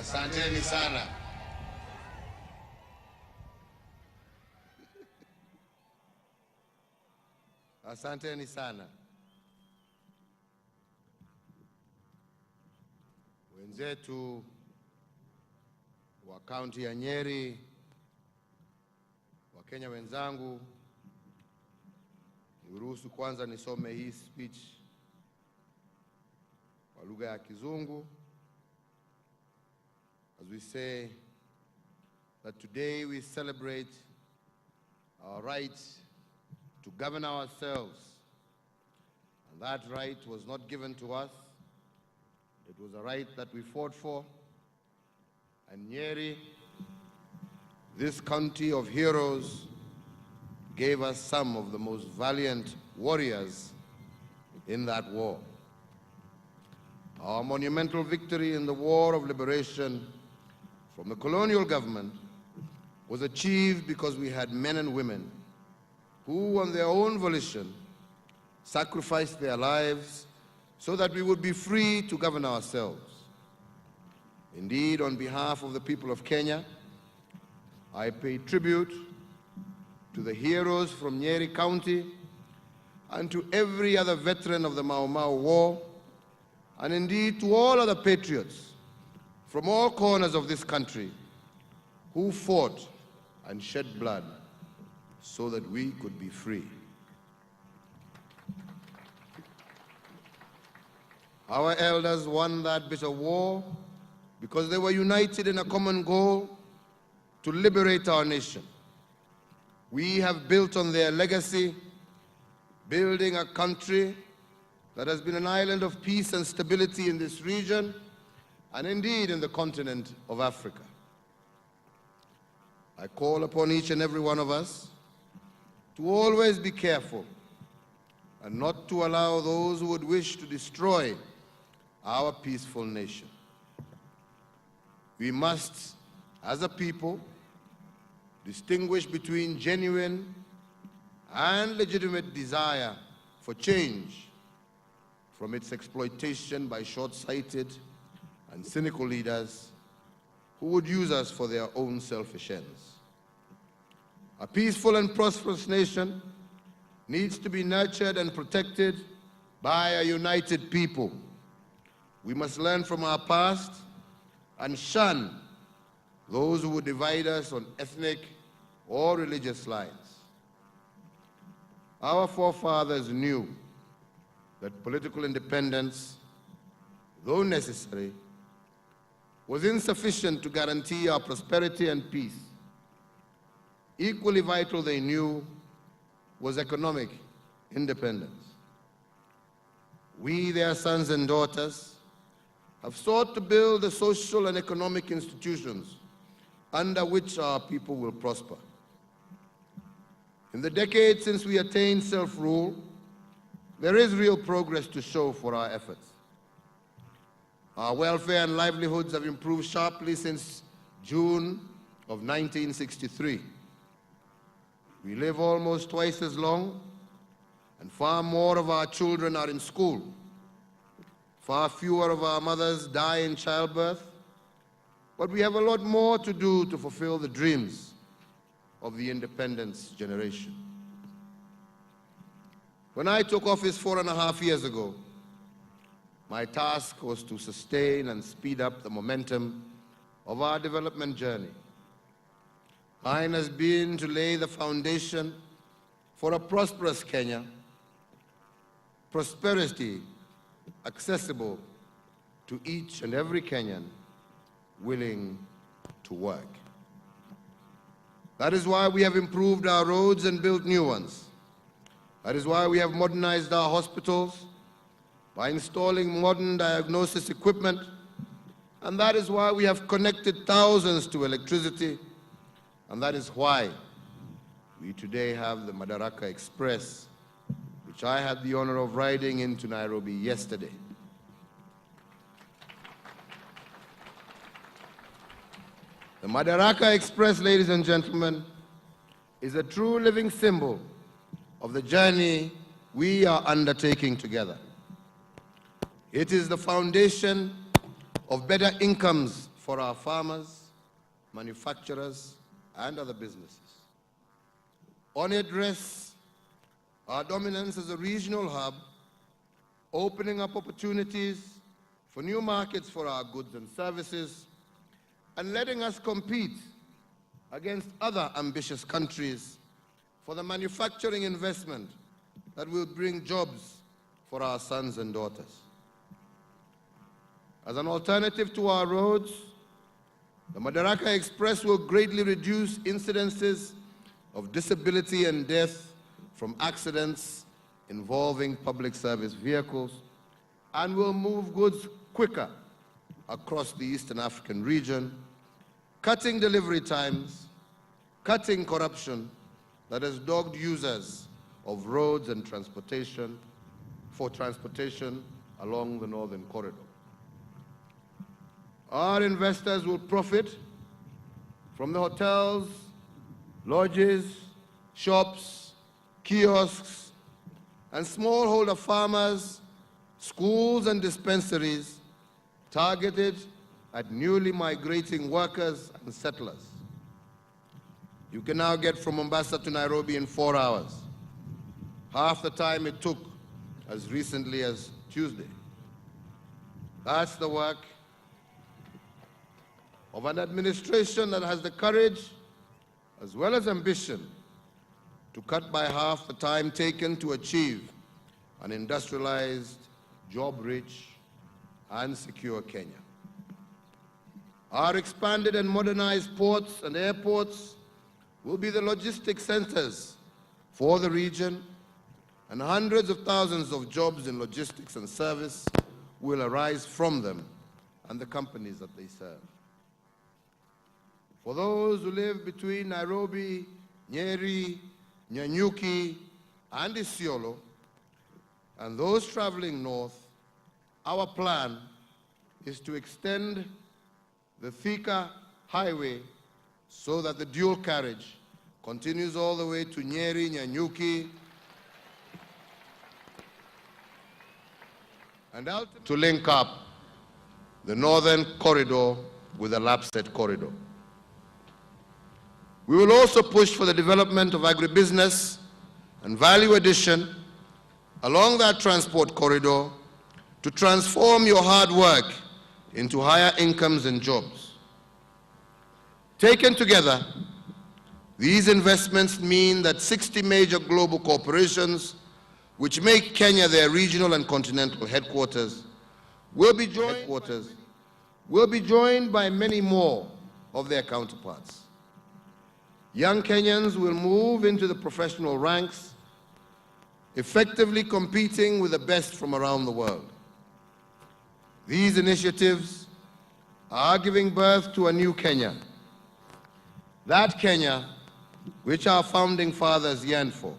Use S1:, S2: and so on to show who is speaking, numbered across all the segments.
S1: Asanteni sana. Asanteni sana. Wenzetu wa kaunti ya Nyeri, Wakenya wenzangu, niruhusu kwanza nisome hii speech kwa lugha ya Kizungu. As we say that today we celebrate our right to govern ourselves, and that right was not given to us. It was a right that we fought for. And Nyeri, this county of heroes, gave us some of the most valiant warriors in that war. Our monumental victory in the War of Liberation from the colonial government was achieved because we had men and women who, on their own volition, sacrificed their lives so that we would be free to govern ourselves. Indeed, on behalf of the people of Kenya, I pay tribute to the heroes from Nyeri County and to every other veteran of the Mau Mau War, and indeed to all other patriots from all corners of this country who fought and shed blood so that we could be free. Our elders won that bitter war because they were united in a common goal to liberate our nation. We have built on their legacy, building a country that has been an island of peace and stability in this region, and indeed in the continent of Africa. I call upon each and every one of us to always be careful and not to allow those who would wish to destroy our peaceful nation. We must, as a people, distinguish between genuine and legitimate desire for change from its exploitation by short-sighted and cynical leaders who would use us for their own selfish ends. A peaceful and prosperous nation needs to be nurtured and protected by a united people. We must learn from our past and shun those who would divide us on ethnic or religious lines. Our forefathers knew that political independence, though necessary, was insufficient to guarantee our prosperity and peace. Equally vital, they knew, was economic independence. We, their sons and daughters, have sought to build the social and economic institutions under which our people will prosper. In the decades since we attained self-rule, there is real progress to show for our efforts. Our welfare and livelihoods have improved sharply since June of 1963. We live almost twice as long, and far more of our children are in school. Far fewer of our mothers die in childbirth, but we have a lot more to do to fulfill the dreams of the independence generation. When I took office 4.5 years ago, my task was to sustain and speed up the momentum of our development journey. Mine has been to lay the foundation for a prosperous Kenya, prosperity accessible to each and every Kenyan willing to work. That is why we have improved our roads and built new ones. That is why we have modernized our hospitals by installing modern diagnosis equipment, and that is why we have connected thousands to electricity, and that is why we today have the Madaraka Express, which I had the honor of riding into Nairobi yesterday. The Madaraka Express, ladies and gentlemen, is a true living symbol of the journey we are undertaking together. It is the foundation of better incomes for our farmers, manufacturers, and other businesses. On it rests our dominance as a regional hub, opening up opportunities for new markets for our goods and services, and letting us compete against other ambitious countries for the manufacturing investment that will bring jobs for our sons and daughters. As an alternative to our roads, the Madaraka Express will greatly reduce incidences of disability and death from accidents involving public service vehicles, and will move goods quicker across the Eastern African region, cutting delivery times, cutting corruption that has dogged users of roads and transportation along the Northern Corridor. Our investors will profit from the hotels, lodges, shops, kiosks, and smallholder farmers, schools and dispensaries targeted at newly migrating workers and settlers. You can now get from Mombasa to Nairobi in 4 hours, half the time it took as recently as Tuesday. That's the work of an administration that has the courage as well as ambition to cut by half the time taken to achieve an industrialized, job-rich, and secure Kenya. Our expanded and modernized ports and airports will be the logistic centers for the region, and hundreds of thousands of jobs in logistics and service will arise from them and the companies that they serve. For those who live between Nairobi, Nyeri, Nyanyuki, and Isiolo, and those traveling north, our plan is to extend the Thika Highway so that the dual carriage continues all the way to Nyeri, Nyanyuki, and out to link up the Northern Corridor with the Lapsset Corridor. We will also push for the development of agribusiness and value addition along that transport corridor to transform your hard work into higher incomes and jobs. Taken together, these investments mean that 60 major global corporations, which make Kenya their regional and continental headquarters, will be joined by many more of their counterparts. Young Kenyans will move into the professional ranks, effectively competing with the best from around the world. These initiatives are giving birth to a new Kenya. That Kenya which our founding fathers yearned for.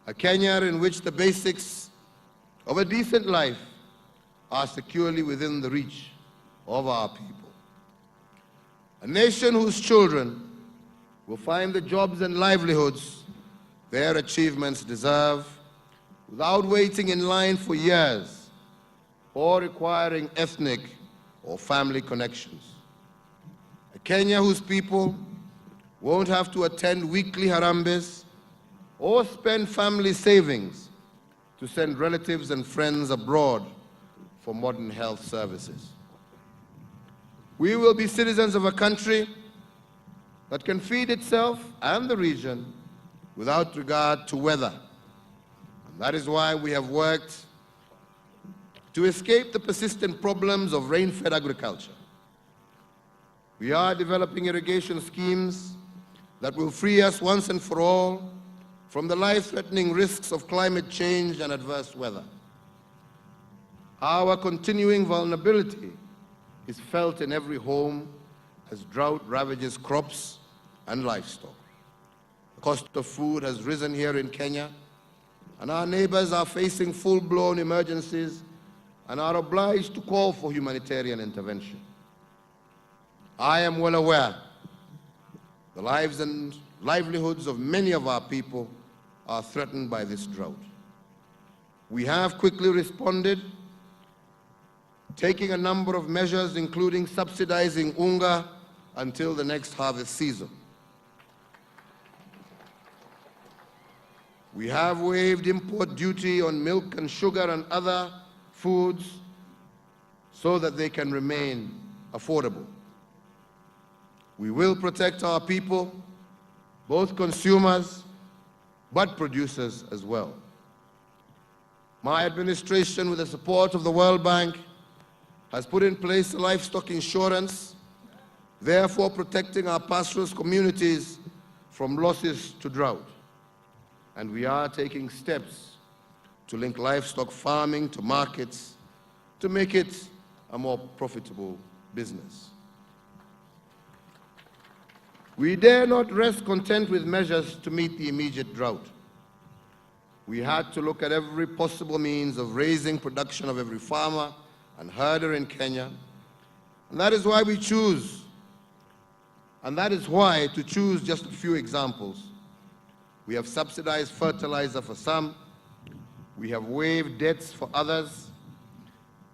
S1: A Kenya in which the basics of a decent life are securely within the reach of our people. A nation whose children will find the jobs and livelihoods their achievements deserve without waiting in line for years or requiring ethnic or family connections. A Kenya whose people won't have to attend weekly harambes or spend family savings to send relatives and friends abroad for modern health services. We will be citizens of a country that can feed itself and the region without regard to weather. And that is why we have worked to escape the persistent problems of rain-fed agriculture. We are developing irrigation schemes that will free us once and for all from the life-threatening risks of climate change and adverse weather. Our continuing vulnerability is felt in every home as drought ravages crops and livestock. The cost of food has risen here in Kenya, and our neighbors are facing full-blown emergencies and are obliged to call for humanitarian intervention. I am well aware the lives and livelihoods of many of our people are threatened by this drought. We have quickly responded taking a number of measures, including subsidizing unga until the next harvest season. We have waived import duty on milk and sugar and other foods so that they can remain affordable. We will protect our people, both consumers but producers as well. My administration, with the support of the World Bank, has put in place livestock insurance, therefore protecting our pastoralist communities from losses to drought. And we are taking steps to link livestock farming to markets to make it a more profitable business. We dare not rest content with measures to meet the immediate drought. We had to look at every possible means of raising production of every farmer and herder in Kenya. And that is why to choose just a few examples, we have subsidized fertilizer for some, we have waived debts for others,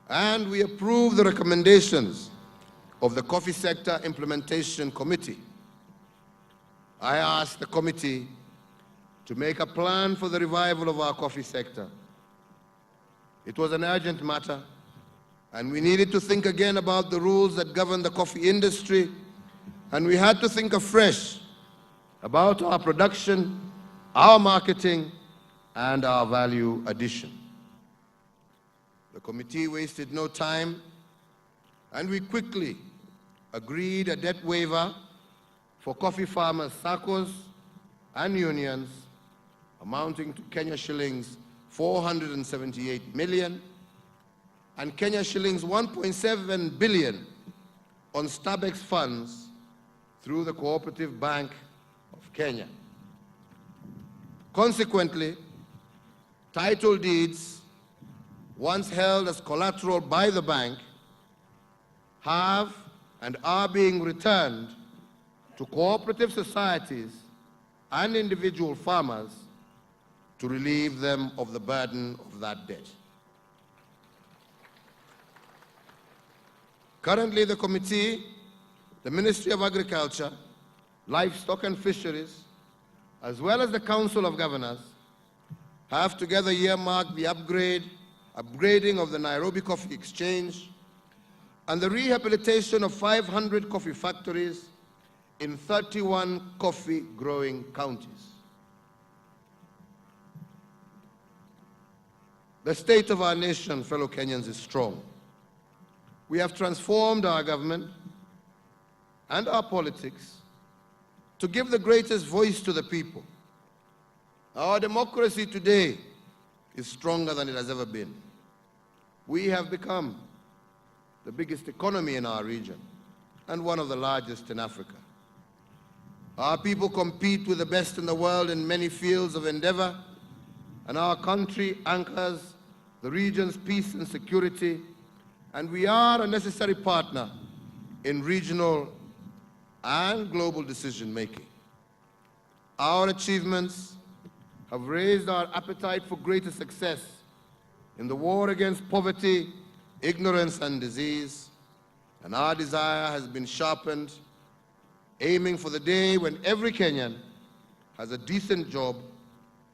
S1: and we approved the recommendations of the Coffee Sector Implementation Committee. I asked the committee to make a plan for the revival of our coffee sector. It was an urgent matter, and we needed to think again about the rules that govern the coffee industry, and we had to think afresh about our production, our marketing, and our value addition. The committee wasted no time, and we quickly agreed a debt waiver for coffee farmers, SACCOs, and unions amounting to Kenya shillings 478 million and Kenya shillings 1.7 billion on Starbucks funds through the Cooperative Bank of Kenya. Consequently, title deeds, once held as collateral by the bank, have and are being returned to cooperative societies and individual farmers to relieve them of the burden of that debt. Currently, the committee, the Ministry of Agriculture, Livestock and Fisheries, as well as the Council of Governors, have together earmarked the upgrading of the Nairobi Coffee Exchange and the rehabilitation of 500 coffee factories in 31 coffee-growing counties. The state of our nation, fellow Kenyans, is strong. We have transformed our government and our politics to give the greatest voice to the people. Our democracy today is stronger than it has ever been. We have become the biggest economy in our region and one of the largest in Africa. Our people compete with the best in the world in many fields of endeavor, and our country anchors the region's peace and security, and we are a necessary partner in regional and global decision-making. Our achievements have raised our appetite for greater success in the war against poverty, ignorance, and disease, and our desire has been sharpened, aiming for the day when every Kenyan has a decent job,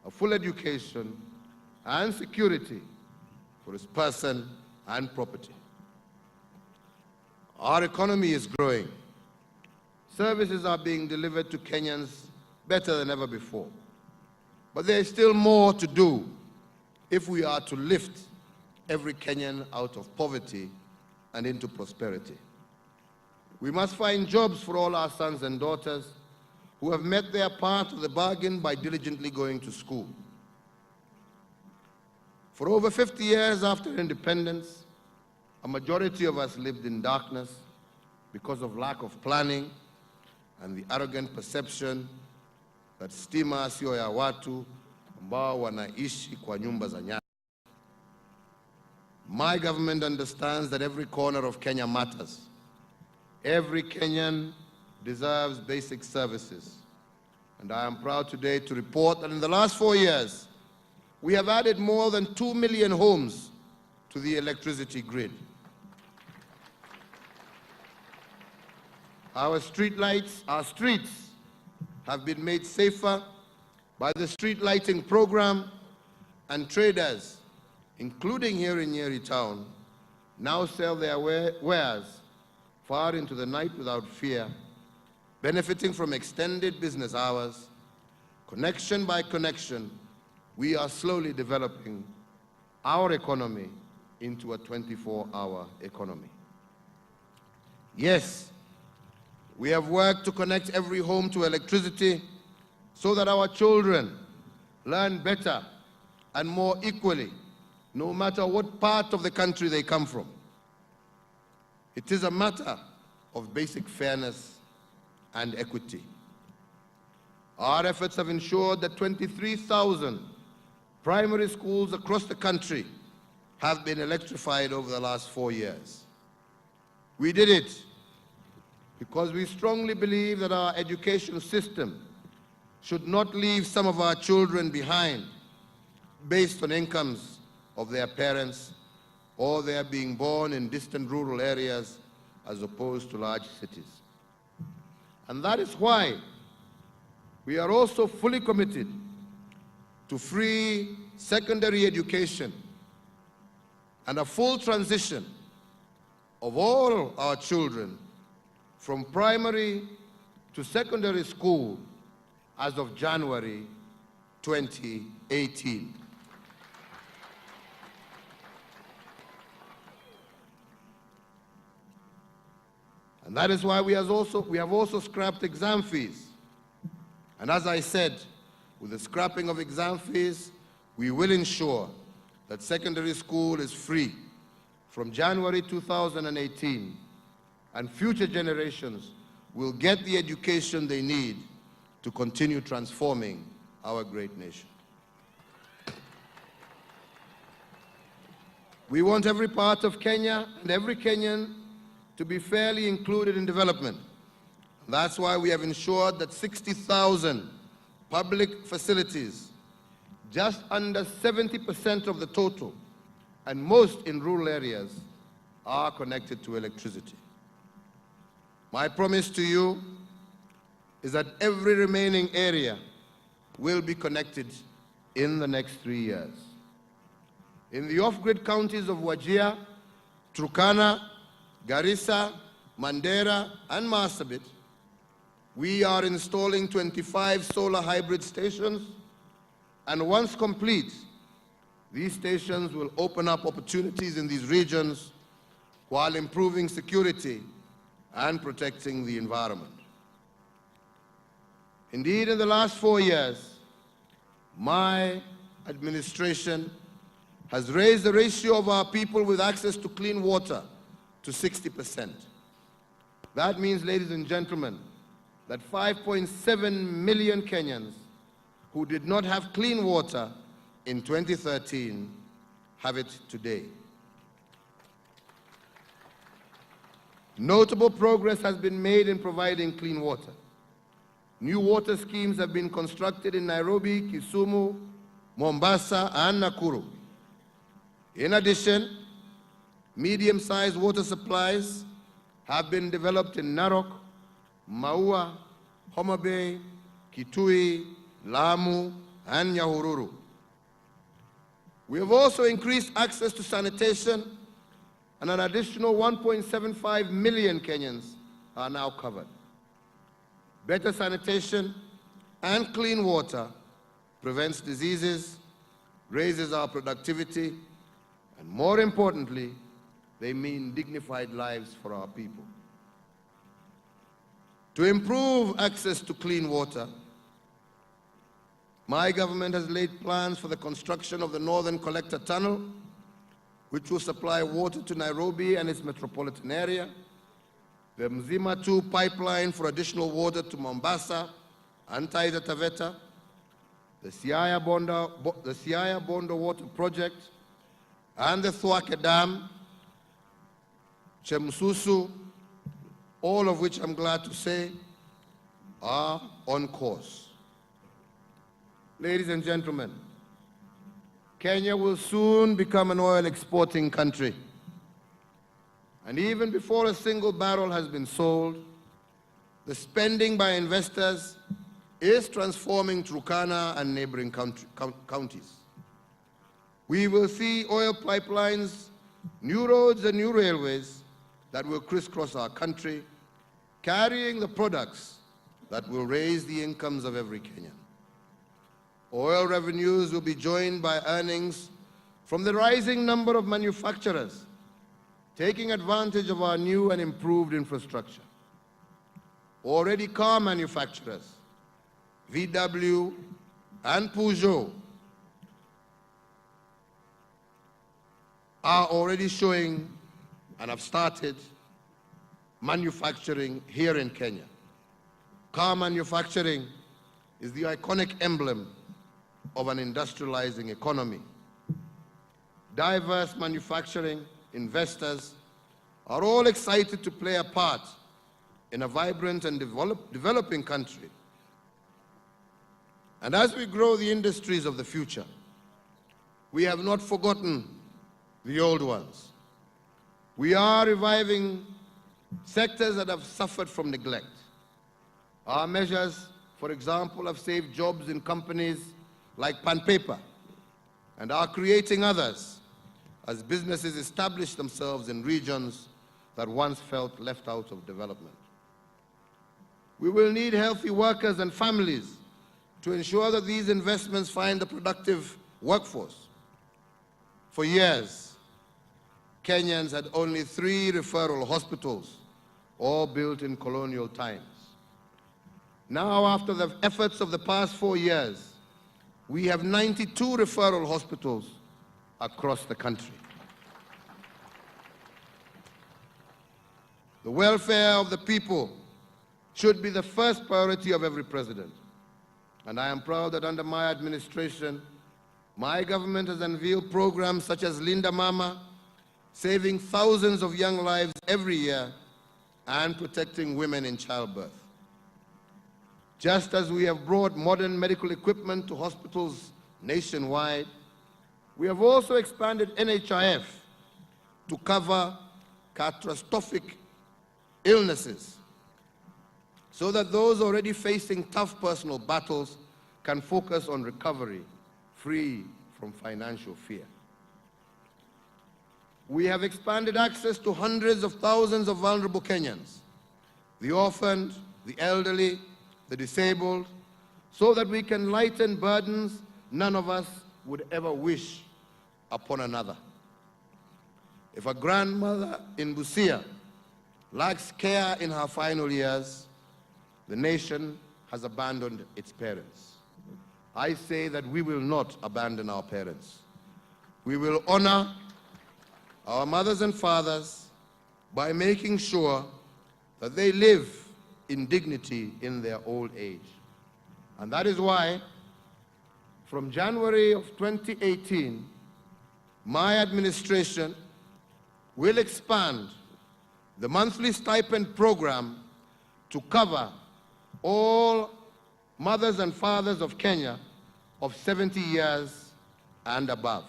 S1: a full education, and security for his person and property. Our economy is growing. Services are being delivered to Kenyans better than ever before. But there is still more to do if we are to lift every Kenyan out of poverty and into prosperity. We must find jobs for all our sons and daughters who have met their part of the bargain by diligently going to school. For over 50 years after independence, a majority of us lived in darkness because of lack of planning and the arrogant perception that stima sio ya watu ambao wanaishi kwa nyumba za nyasi. My government understands that every corner of Kenya matters. Every Kenyan deserves basic services. And I am proud today to report that in the last 4 years, we have added more than 2 million homes to the electricity grid. Our streets have been made safer by the street lighting program, and traders, including here in Nyeri town, now sell their wares far into the night without fear, benefiting from extended business hours. Connection by connection, we are slowly developing our economy into a 24-hour economy. Yes, we have worked to connect every home to electricity so that our children learn better and more equally, no matter what part of the country they come from. It is a matter of basic fairness and equity. Our efforts have ensured that 23,000 primary schools across the country have been electrified over the last 4 years. We did it because we strongly believe that our education system should not leave some of our children behind based on incomes of their parents or their being born in distant rural areas as opposed to large cities. And that is why we are also fully committed to free secondary education and a full transition of all our children from primary to secondary school as of January 2018. And that is why we have also scrapped exam fees. And as I said, with the scrapping of exam fees, we will ensure that secondary school is free from January 2018, and future generations will get the education they need to continue transforming our great nation. We want every part of Kenya and every Kenyan to be fairly included in development. That's why we have ensured that 60,000 public facilities, just under 70% of the total, and most in rural areas, are connected to electricity. My promise to you is that every remaining area will be connected in the next 3 years. In the off-grid counties of Wajir, Turkana, Garissa, Mandera, and Marsabit, we are installing 25 solar hybrid stations, and once complete, these stations will open up opportunities in these regions while improving security and protecting the environment. Indeed, in the last 4 years, my administration has raised the ratio of our people with access to clean water to 60%. That means, ladies and gentlemen, that 5.7 million Kenyans who did not have clean water in 2013 have it today. Notable progress has been made in providing clean water. New water schemes have been constructed in Nairobi, Kisumu, Mombasa, and Nakuru. In addition, medium-sized water supplies have been developed in Narok, Maua, Homa Bay, Kitui, Lamu, and Nyahururu. We have also increased access to sanitation, and an additional 1.75 million Kenyans are now covered. Better sanitation and clean water prevents diseases, raises our productivity, and more importantly, they mean dignified lives for our people. To improve access to clean water, my government has laid plans for the construction of the Northern Collector Tunnel, which will supply water to Nairobi and its metropolitan area, the Mzima 2 pipeline for additional water to Mombasa and Taita Taveta, the Siaya Bondo Water Project, and the Thwake Dam, Chemsusu, all of which I'm glad to say are on course. Ladies and gentlemen, Kenya will soon become an oil exporting country. And even before a single barrel has been sold, the spending by investors is transforming Turkana and neighboring counties. We will see oil pipelines, new roads and new railways that will crisscross our country, carrying the products that will raise the incomes of every Kenyan. Oil revenues will be joined by earnings from the rising number of manufacturers taking advantage of our new and improved infrastructure. Already car manufacturers, VW and Peugeot, are already showing and have started manufacturing here in Kenya. Car manufacturing is the iconic emblem of an industrializing economy. Diverse manufacturing investors are all excited to play a part in a vibrant and developing country. And as we grow the industries of the future, we have not forgotten the old ones. We are reviving sectors that have suffered from neglect. Our measures, for example, have saved jobs in companies like Pan Paper and are creating others as businesses establish themselves in regions that once felt left out of development. We will need healthy workers and families to ensure that these investments find a productive workforce. For years, Kenyans had only 3 referral hospitals, all built in colonial times. Now, after the efforts of the past 4 years, we have 92 referral hospitals across the country. The welfare of the people should be the first priority of every president. And I am proud that under my administration, my government has unveiled programs such as Linda Mama, saving thousands of young lives every year and protecting women in childbirth. Just as we have brought modern medical equipment to hospitals nationwide, we have also expanded NHIF to cover catastrophic illnesses so that those already facing tough personal battles can focus on recovery, free from financial fear. We have expanded access to hundreds of thousands of vulnerable Kenyans, the orphaned, the elderly, the disabled, so that we can lighten burdens none of us would ever wish upon another. If a grandmother in Busia lacks care in her final years, the nation has abandoned its parents. I say that we will not abandon our parents. We will honor our mothers and fathers by making sure that they live in dignity in their old age. And that is why, from January of 2018, my administration will expand the monthly stipend program to cover all mothers and fathers of Kenya of 70 years and above.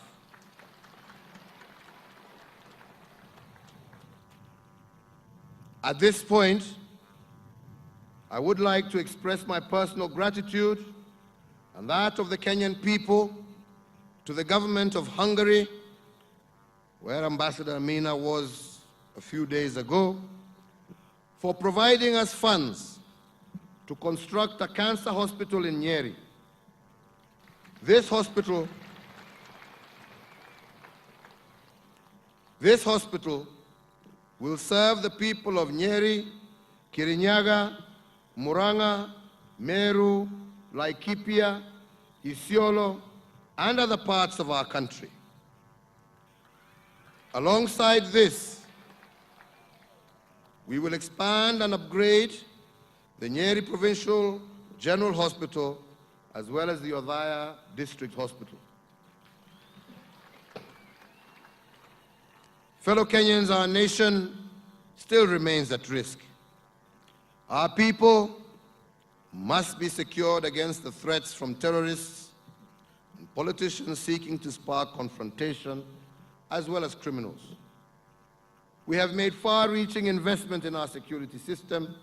S1: At this point, I would like to express my personal gratitude and that of the Kenyan people to the government of Hungary, where Ambassador Amina was a few days ago, for providing us funds to construct a cancer hospital in Nyeri. This hospital will serve the people of Nyeri, Kirinyaga, Muranga, Meru, Laikipia, Isiolo, and other parts of our country. Alongside this, we will expand and upgrade the Nyeri Provincial General Hospital as well as the Othaya District Hospital. Fellow Kenyans, our nation still remains at risk. Our people must be secured against the threats from terrorists and politicians seeking to spark confrontation, as well as criminals. We have made far-reaching investment in our security system,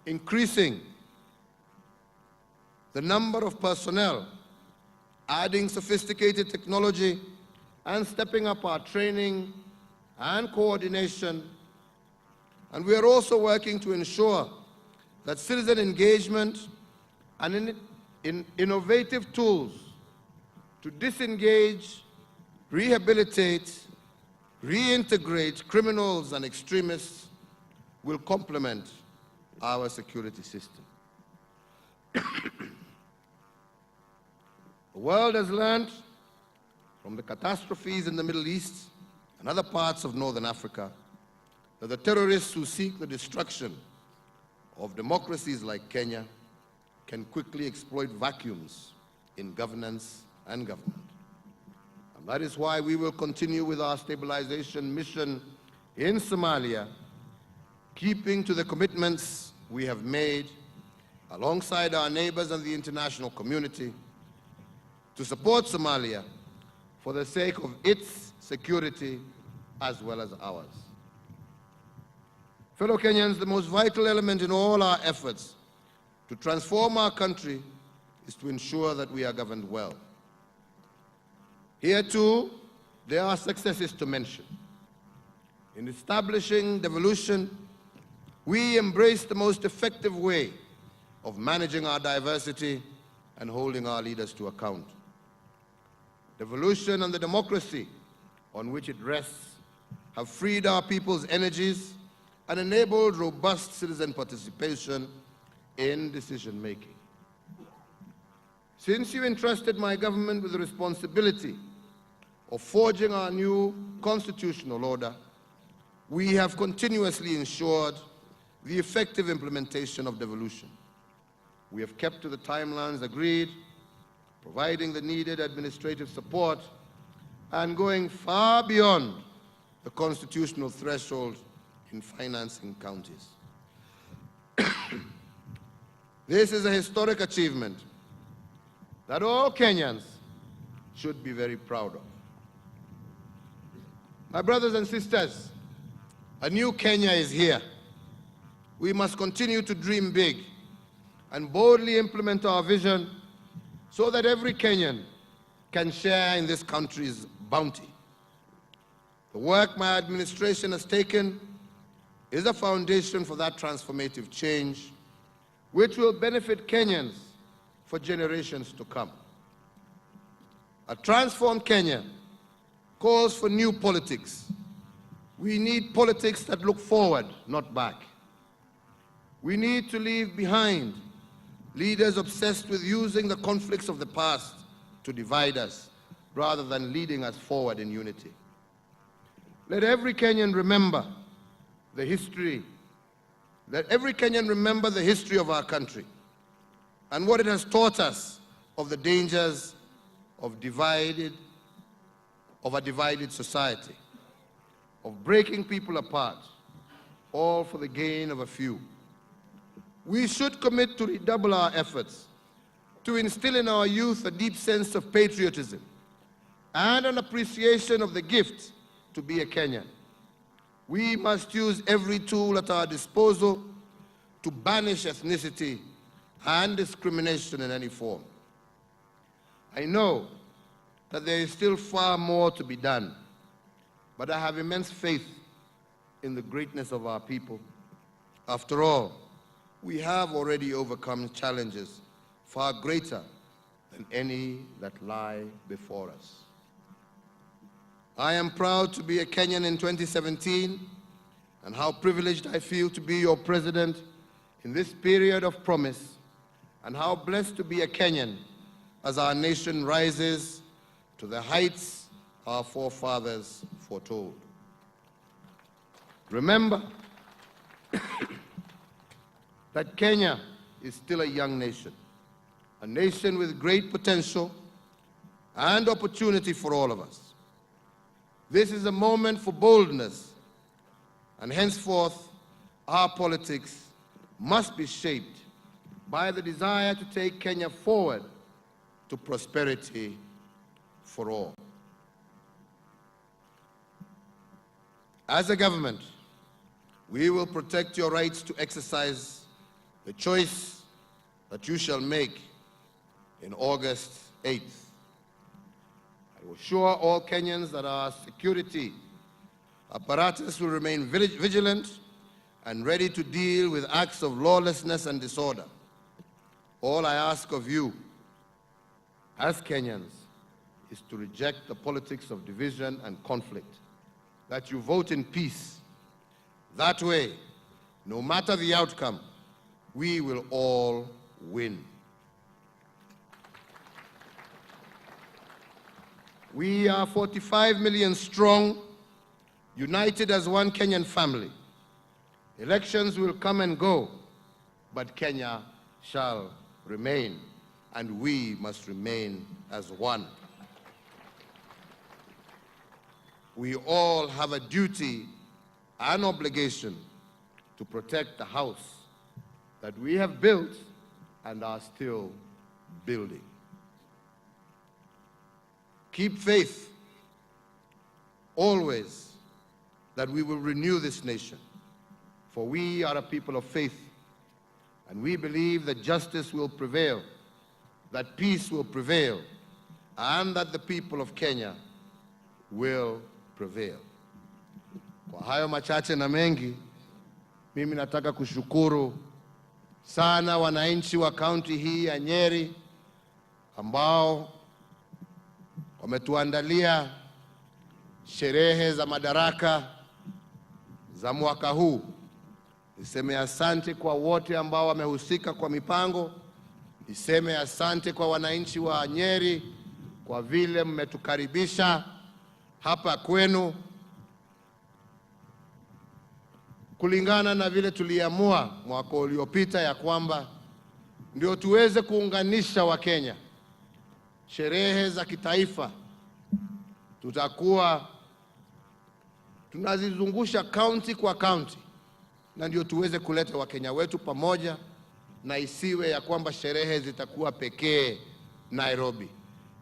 S1: increasing the number of personnel, adding sophisticated technology, and stepping up our training and coordination. And we are also working to ensure that citizen engagement and innovative tools to disengage, rehabilitate, reintegrate criminals and extremists will complement our security system. The world has learned from the catastrophes in the Middle East and other parts of Northern Africa that the terrorists who seek the destruction of democracies like Kenya can quickly exploit vacuums in governance and government. And that is why we will continue with our stabilization mission in Somalia, keeping to the commitments we have made alongside our neighbors and the international community to support Somalia for the sake of its security as well as ours. Fellow Kenyans, the most vital element in all our efforts to transform our country is to ensure that we are governed well. Here too, there are successes to mention. In establishing devolution, we embrace the most effective way of managing our diversity and holding our leaders to account. Devolution and the democracy on which it rests have freed our people's energies and enabled robust citizen participation in decision-making. Since you entrusted my government with the responsibility of forging our new constitutional order, we have continuously ensured the effective implementation of devolution. We have kept to the timelines agreed, providing the needed administrative support, and going far beyond the constitutional threshold in financing counties. This is a historic achievement that all Kenyans should be very proud of. My brothers and sisters, a new Kenya is here. We must continue to dream big and boldly implement our vision so that every Kenyan can share in this country's bounty. The work my administration has taken is a foundation for that transformative change, which will benefit Kenyans for generations to come. A transformed Kenya calls for new politics. We need politics that look forward, not back. We need to leave behind leaders obsessed with using the conflicts of the past to divide us, rather than leading us forward in unity. Let every Kenyan remember the history. Let every Kenyan remember the history of our country and what it has taught us of the dangers of a divided society, of breaking people apart, all for the gain of a few. We should commit to redouble our efforts to instill in our youth a deep sense of patriotism and an appreciation of the gift to be a Kenyan. We must use every tool at our disposal to banish ethnicity and discrimination in any form. I know that there is still far more to be done, but I have immense faith in the greatness of our people. After all, we have already overcome challenges far greater than any that lie before us. I am proud to be a Kenyan in 2017, and how privileged I feel to be your president in this period of promise, and how blessed to be a Kenyan as our nation rises to the heights our forefathers foretold. Remember that Kenya is still a young nation, a nation with great potential and opportunity for all of us. This is a moment for boldness, and henceforth our politics must be shaped by the desire to take Kenya forward to prosperity for all. As a government, we will protect your rights to exercise the choice that you shall make in August 8th. I will assure all Kenyans that our security apparatus will remain vigilant and ready to deal with acts of lawlessness and disorder. All I ask of you as Kenyans is to reject the politics of division and conflict, that you vote in peace. That way, no matter the outcome, we will all win. We are 45 million strong, united as one Kenyan family. Elections will come and go, but Kenya shall remain, and we must remain as one. We all have a duty and obligation to protect the house that we have built and are still building. Keep faith always that we will renew this nation, for we are a people of faith, and we believe that justice will prevail, that peace will prevail, and that the people of Kenya will prevail. Kwa hayo machache na mengi, mimi nataka kushukuru sana wananchi wa kaunti hii ya Nyeri ambao wametuandalia sherehe za Madaraka za mwaka huu. Niseme asante kwa wote ambao wamehusika kwa mipango. Niseme asante kwa wananchi wa Nyeri kwa vile mmetukaribisha hapa kwenu. Kulingana na vile tuliamua mwaka uliopita ya kwamba ndio tuweze kuunganisha Wakenya, sherehe za kitaifa tutakuwa tunazizungusha kaunti kwa kaunti, na ndio tuweze kuleta Wakenya wetu pamoja, na isiwe ya kwamba sherehe zitakuwa pekee Nairobi.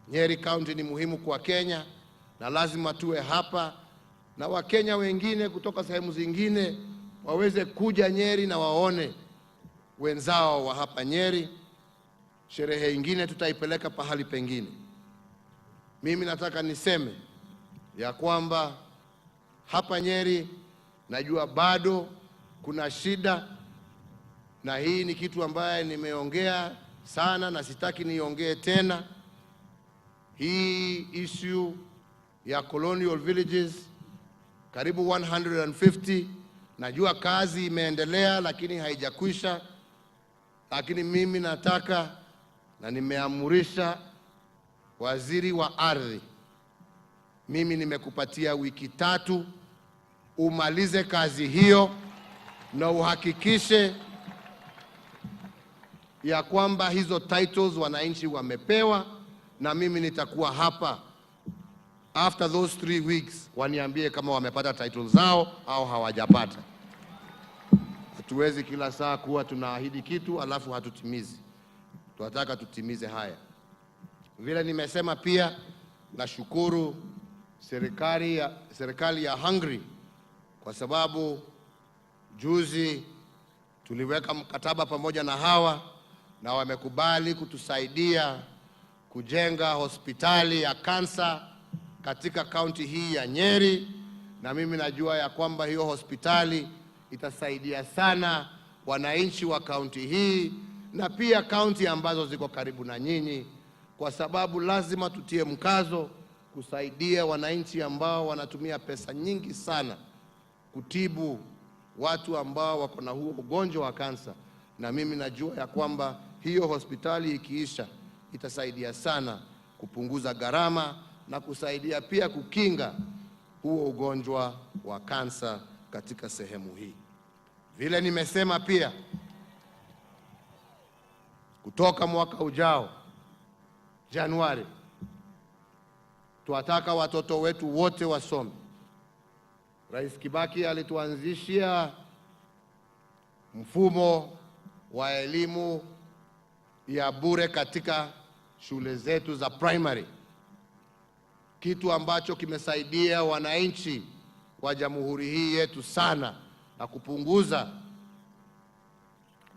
S1: Nyeri County ni muhimu kwa Kenya na lazima tuwe hapa, na Wakenya wengine kutoka sehemu zingine waweze kuja Nyeri na waone wenzao wa hapa Nyeri. Sherehe ingine tutaipeleka pahali pengine. Mimi nataka niseme ya kwamba hapa Nyeri najua bado kuna shida, na hii ni kitu ambaye nimeongea sana na sitaki niongee tena. Hii issue ya colonial villages karibu 150, najua kazi imeendelea lakini haijakwisha, lakini mimi nataka na nimeamurisha waziri wa ardhi, mimi nimekupatia wiki 3 umalize kazi hiyo na uhakikishe ya kwamba hizo titles wananchi wamepewa, na mimi nitakuwa hapa after those 3 weeks waniambie kama wamepata titles zao au hawajapata. Hatuwezi kila saa kuwa tunaahidi kitu alafu hatutimizi. Tunataka tutimize haya. Vile nimesema pia, nashukuru serikali ya Hungary kwa sababu juzi tuliweka mkataba pamoja na hawa na wamekubali kutusaidia kujenga hospitali ya kansa katika kaunti hii ya Nyeri, na mimi najua ya kwamba hiyo hospitali itasaidia sana wananchi wa kaunti hii na pia kaunti ambazo ziko karibu na nyinyi, kwa sababu lazima tutie mkazo kusaidia wananchi ambao wanatumia pesa nyingi sana kutibu watu ambao wako na huo ugonjwa wa kansa. Na mimi najua ya kwamba hiyo hospitali ikiisha itasaidia sana kupunguza gharama na kusaidia pia kukinga huo ugonjwa wa kansa katika sehemu hii. Vile nimesema pia, kutoka mwaka ujao Januari tuwataka watoto wetu wote wasome. Rais Kibaki alituanzishia mfumo wa elimu ya bure katika shule zetu za primary, kitu ambacho kimesaidia wananchi wa jamhuri hii yetu sana na kupunguza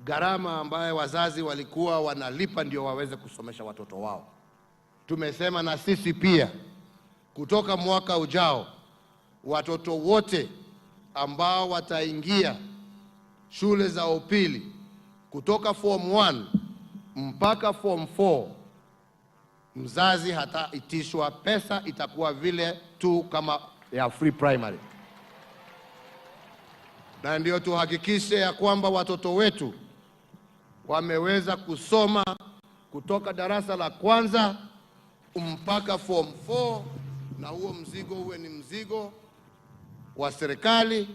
S1: gharama ambayo wazazi walikuwa wanalipa ndio waweze kusomesha watoto wao. Tumesema na sisi pia kutoka mwaka ujao watoto wote ambao wataingia shule za upili kutoka form 1 mpaka form 4, mzazi hataitishwa pesa, itakuwa vile tu kama ya free primary. Na ndio tuhakikishe ya kwamba watoto wetu wameweza kusoma kutoka darasa la kwanza mpaka form 4, na huo mzigo uwe ni mzigo wa serikali,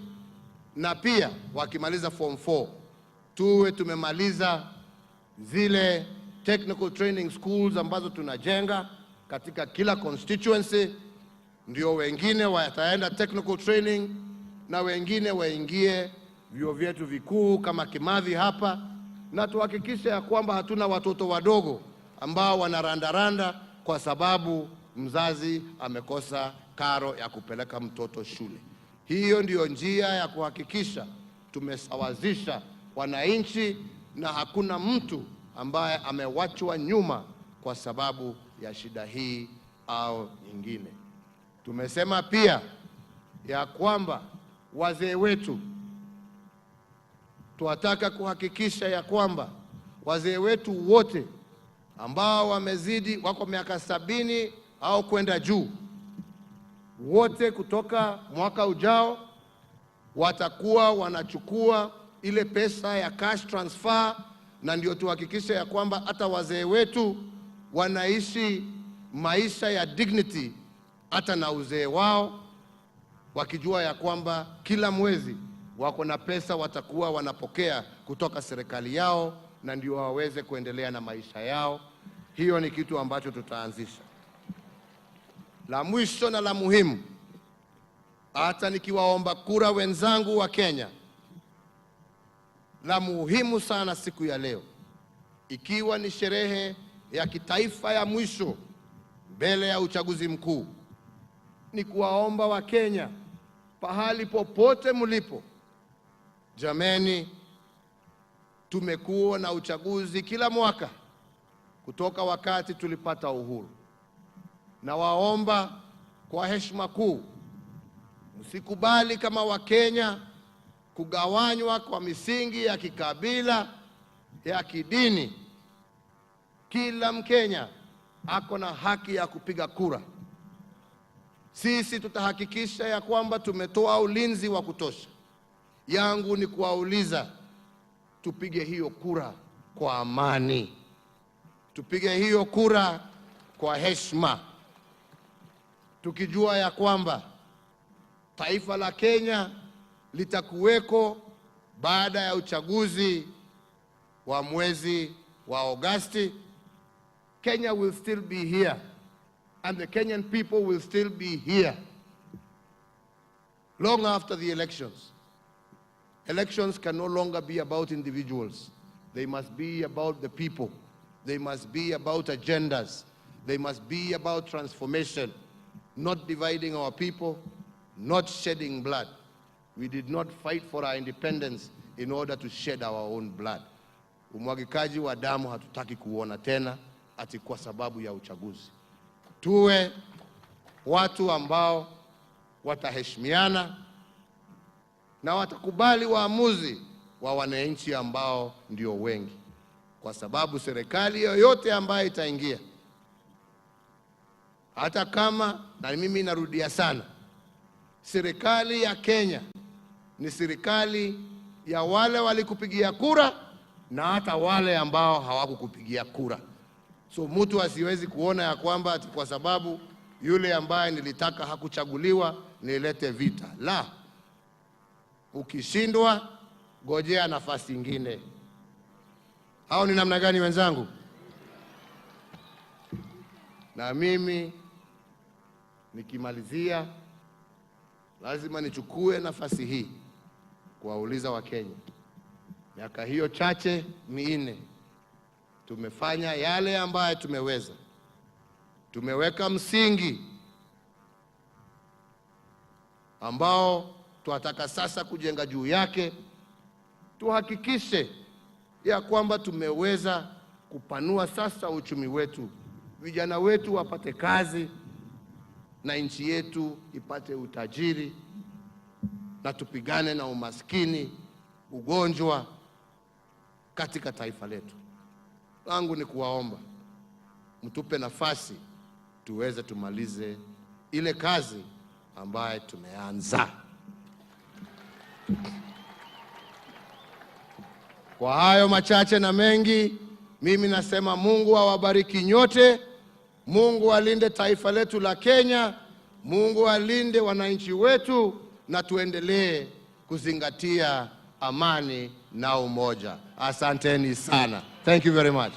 S1: na pia wakimaliza form 4 tuwe tumemaliza zile technical training schools ambazo tunajenga katika kila constituency, ndio wengine wataenda technical training na wengine waingie vyuo vyetu vikuu kama Kimathi hapa, na tuhakikishe ya kwamba hatuna watoto wadogo ambao wanarandaranda kwa sababu mzazi amekosa karo ya kupeleka mtoto shule. Hiyo ndiyo njia ya kuhakikisha tumesawazisha wananchi na hakuna mtu ambaye amewachwa nyuma kwa sababu ya shida hii au nyingine. Tumesema pia ya kwamba wazee wetu, tunataka kuhakikisha ya kwamba wazee wetu wote ambao wamezidi wako miaka 70 au kwenda juu, wote kutoka mwaka ujao watakuwa wanachukua ile pesa ya cash transfer, na ndio tuhakikisha ya kwamba hata wazee wetu wanaishi maisha ya dignity hata na uzee wao, wakijua ya kwamba kila mwezi wako na pesa watakuwa wanapokea kutoka serikali yao, na ndio waweze kuendelea na maisha yao. Hiyo ni kitu ambacho tutaanzisha. La mwisho na la muhimu, hata nikiwaomba kura wenzangu wa Kenya, la muhimu sana siku ya leo, ikiwa ni sherehe ya kitaifa ya mwisho mbele ya uchaguzi mkuu, ni kuwaomba wa Kenya pahali popote mlipo, jameni, tumekuwa na uchaguzi kila mwaka kutoka wakati tulipata uhuru, na waomba kwa heshima kuu msikubali kama Wakenya kugawanywa kwa misingi ya kikabila, ya kidini. Kila Mkenya ako na haki ya kupiga kura. Sisi tutahakikisha ya kwamba tumetoa ulinzi wa kutosha. Yangu ni kuwauliza, tupige hiyo kura kwa amani, tupige hiyo kura kwa heshima, tukijua ya kwamba taifa la Kenya litakuweko baada ya uchaguzi wa mwezi wa Agosti. Kenya will still be here, and the Kenyan people will still be here long after the elections. Elections can no longer be about individuals. They must be about the people. They must be about agendas. They must be about transformation, not dividing our people, not shedding blood. We did not fight for our independence in order to shed our own blood. Umwagikaji wa damu hatutaki kuona tena ati kwa sababu ya uchaguzi. Tuwe watu ambao wataheshimiana na watakubali waamuzi wa wananchi ambao ndio wengi, kwa sababu serikali yoyote ambayo itaingia, hata kama, na mimi narudia sana, serikali ya Kenya ni serikali ya wale walikupigia kura na hata wale ambao hawakukupigia kura. So mtu asiwezi kuona ya kwamba ati kwa sababu yule ambaye nilitaka hakuchaguliwa nilete vita. La, ukishindwa ngojea nafasi nyingine. Hao ni namna gani wenzangu? Na mimi nikimalizia, lazima nichukue nafasi hii kuwauliza Wakenya, miaka hiyo chache minne tumefanya yale ambayo tumeweza. Tumeweka msingi ambao tunataka sasa kujenga juu yake. Tuhakikishe ya kwamba tumeweza kupanua sasa uchumi wetu, vijana wetu wapate kazi na nchi yetu ipate utajiri, na tupigane na umaskini, ugonjwa katika taifa letu. Langu ni kuwaomba mtupe nafasi tuweze tumalize ile kazi ambaye tumeanza. Kwa hayo machache na mengi, mimi nasema Mungu awabariki nyote. Mungu alinde taifa letu la Kenya. Mungu alinde wananchi wetu, na tuendelee kuzingatia amani na umoja. Asanteni sana. Thank you very much.